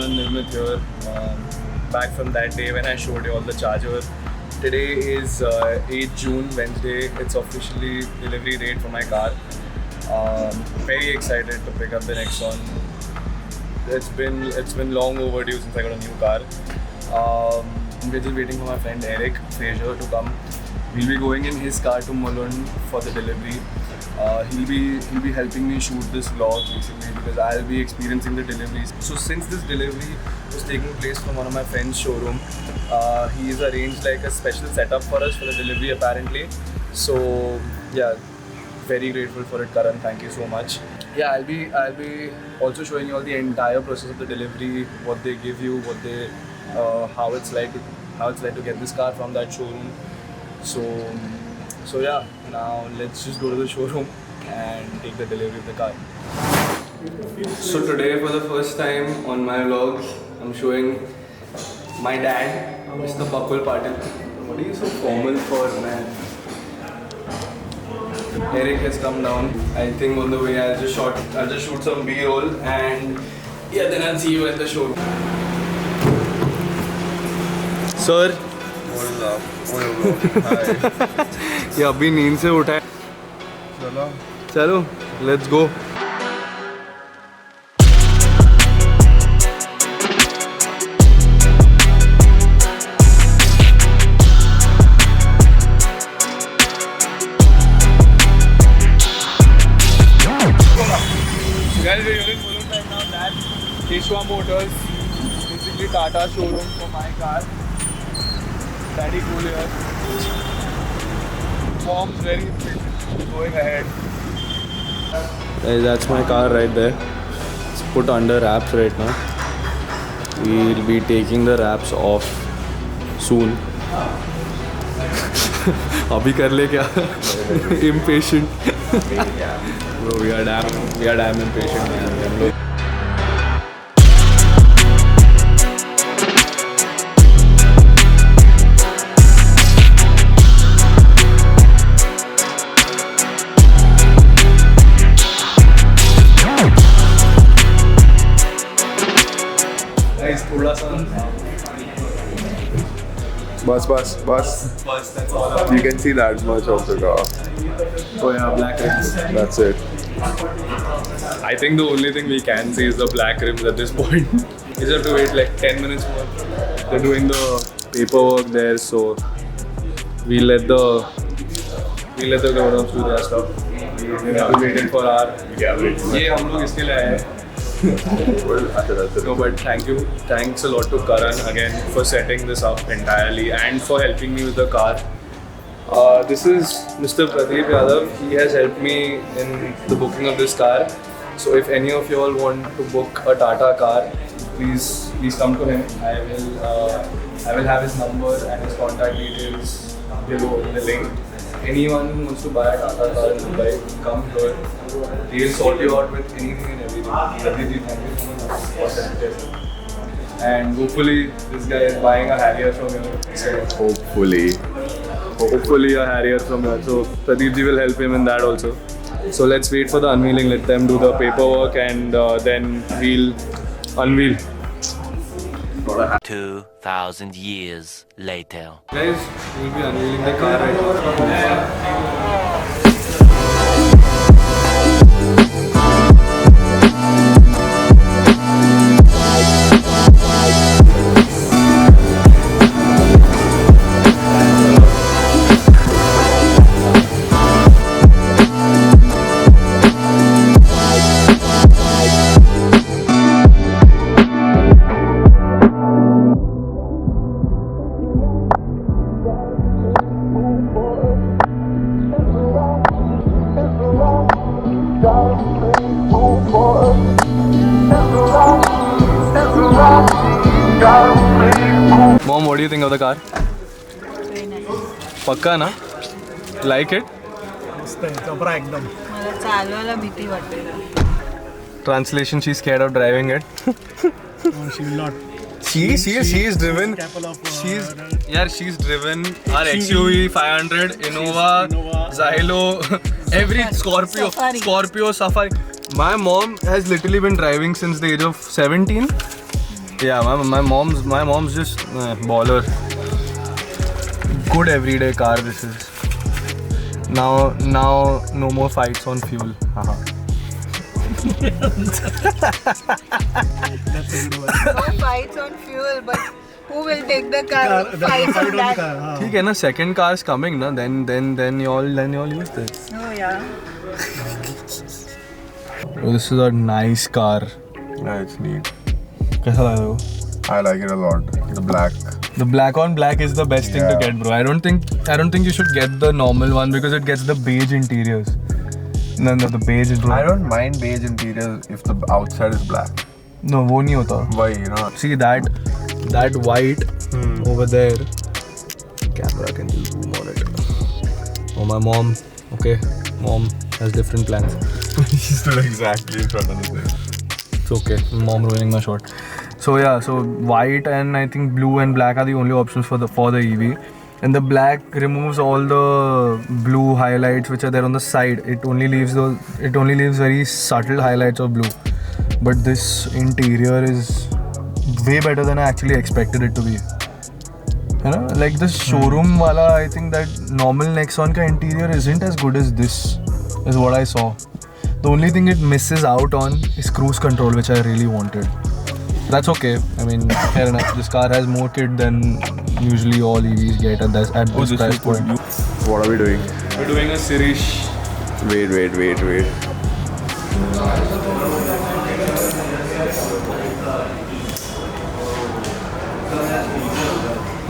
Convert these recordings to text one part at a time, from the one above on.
and Nirmit here. Back from that day when I showed you all the charger. Today is 8 June, Wednesday. It's officially delivery date for my car. Very excited to pick up the Nexon. It's been long overdue since I got a new car. We're just waiting for my friend Eric Fraser to come. We'll be going in his car to Mulund for the delivery. He'll be helping me shoot this vlog basically because I'll be experiencing the deliveries. So since this delivery was taking place from one of my friend's showroom, he's arranged like a special setup for us for the delivery apparently. So yeah, very grateful for it, Karan. Thank you so much. Yeah, I'll be also showing you all the entire process of the delivery, what they give you, what they how it's like to get this car from that showroom. So yeah, now let's just go to the showroom and take the delivery of the car. So today for the first time on my vlog, I'm showing my dad, Mr. Papul Patil. What are you so formal for, man? Eric has come down. I think on the way I'll just shoot some B-roll and yeah, then I'll see you at the show. Sir. ये अभी नींद से उठा है. चलो let's go. Guys, we're here in Mulund right now. That's Keshwa Motors, basically Tata showroom for my car. Daddy cool here. Mom's very impatient, going ahead. Guys, that's my car right there. It's put under wraps right now. We'll be taking the wraps off soon. अभी कर ले क्या? Impatient. Bro, we are damn impatient, man. Bus. That's all. You can see that much of the car. Oh yeah, black rims. That's it. I think the only thing we can see is the black rims at this point. We just have to wait like 10 minutes more. They're doing the paperwork there, so we let the grown-ups do their stuff. We're waiting for our. ये हम लोग इसके लिए आए हैं. No, but thanks a lot to Karan again for setting this up entirely and for helping me with the car. This is Mr. Pradeep Yadav. He has helped me in the booking of this car. So if any of you all want to book a Tata car, please come to him. I will have his number and his contact details below in the link. Anyone who wants to buy a Tata car in Dubai, come here. He'll sort you out with anything and everything. Pradeep, thank you so much for suggesting. And hopefully this guy is buying a Harrier from here. So hopefully a Harrier from here. So Pradeep ji will help him in that also. So let's wait for the unveiling. Let them do the paperwork and then we'll unveil. 2,000 years later. Guys, we'll be unveiling the car right now. Mom, what do you think of the car? Very nice. Pakka na? Like it? मस्त आहे, जबरा एकदम. मला चालवायला भीती वाटते. Translation: she's scared of driving it. No, she will not. She's driven. She's driven our XUV 500, Innova, Xylo, every Scorpio, Safari. My mom has literally been driving since the age of 17. Yeah, my mom's just baller. Good everyday car this is. Now no more fights on fuel. Haha. That's a good one. No fights on fuel, but who will take the car? Fights on that. ठीक है ना, second car is coming na, then you all use this. Oh yeah. Oh, this is a nice car. Yeah, it's neat. कैसा लगा वो? I like it a lot. The black. The black on black is the best thing to Yeah. get, bro. I don't think you should get the normal one because it gets the beige interiors. No, the beige is. I don't mind beige interior if the outside is black. No, वो नहीं होता. Why, you know? See that white over there. Camera can just zoom on it. Oh, my mom. Okay, mom has different plans. She stood exactly in front of the thing. It's okay. Mom ruining my shot. So yeah, so white and I think blue and black are the only options for the EV. And the black removes all the blue highlights which are there on the side. It only leaves very subtle highlights of blue. But this interior is way better than I actually expected it to be. You know, like the showroom wala, I think that normal Nexon ka interior isn't as good as this, is what I saw. The only thing it misses out on is cruise control, which I really wanted. That's okay. I mean, fair enough. This car has more kit than usually all EVs get at this price point. What are we doing? We're doing a Sirish. Wait.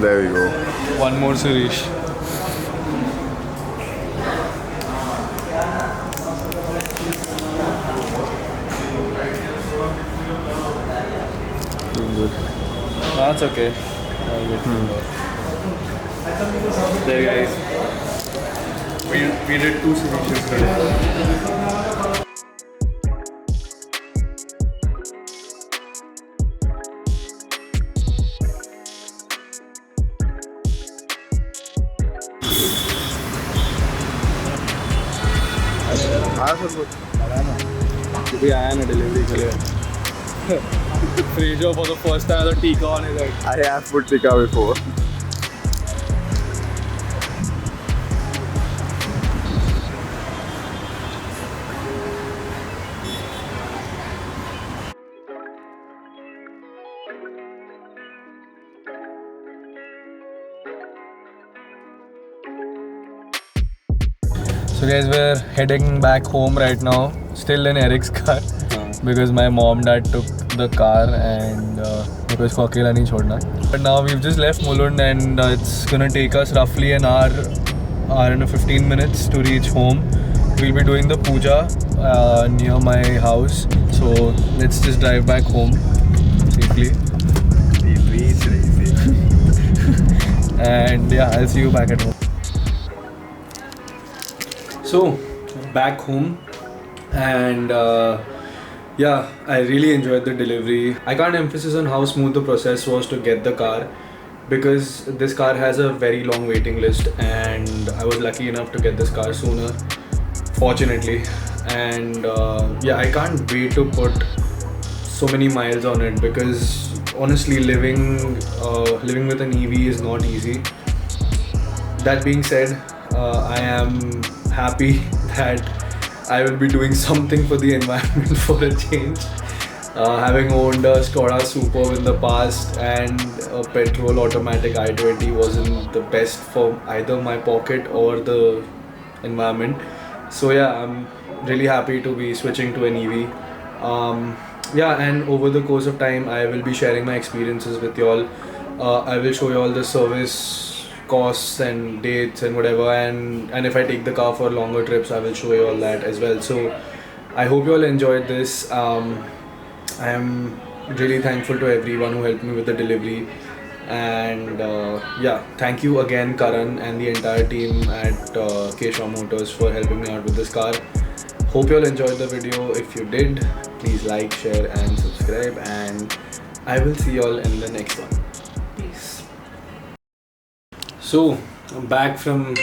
There we go. One more Sirish. Good. That's okay. I'll get There, guys. We did 2 Sirishes today. भी आया ना delivery के लिए फ्रीजो for the first time the टीका on his head. I have put tikka before. So guys, we're heading back home right now, still in Eric's car because my mom dad took the car and because इसको अकेला नहीं छोड़ना. But now we've just left Mulund and it's gonna take us roughly an hour and 15 minutes to reach home. We'll be doing the puja near my house, so let's just drive back home safely. And yeah, I'll see you back at home. So, back home, and yeah, I really enjoyed the delivery. I can't emphasize on how smooth the process was to get the car because this car has a very long waiting list, and I was lucky enough to get this car sooner, fortunately. And yeah, I can't wait to put so many miles on it because honestly, living with an EV is not easy. That being said, I am happy that I will be doing something for the environment for a change. Having owned a Skoda Superb in the past and a petrol automatic i20 wasn't the best for either my pocket or the environment. So yeah, I'm really happy to be switching to an EV. Yeah, and over the course of time, I will be sharing my experiences with y'all. I will show you all the service costs and dates and whatever, and if I take the car for longer trips, I will show you all that as well. So I hope you all enjoyed this. I am really thankful to everyone who helped me with the delivery, and yeah, thank you again Karan and the entire team at Keshav Motors for helping me out with this car. Hope you all enjoyed the video. If you did, please like, share and subscribe, and I will see you all in the next one. Peace. So, I'm back from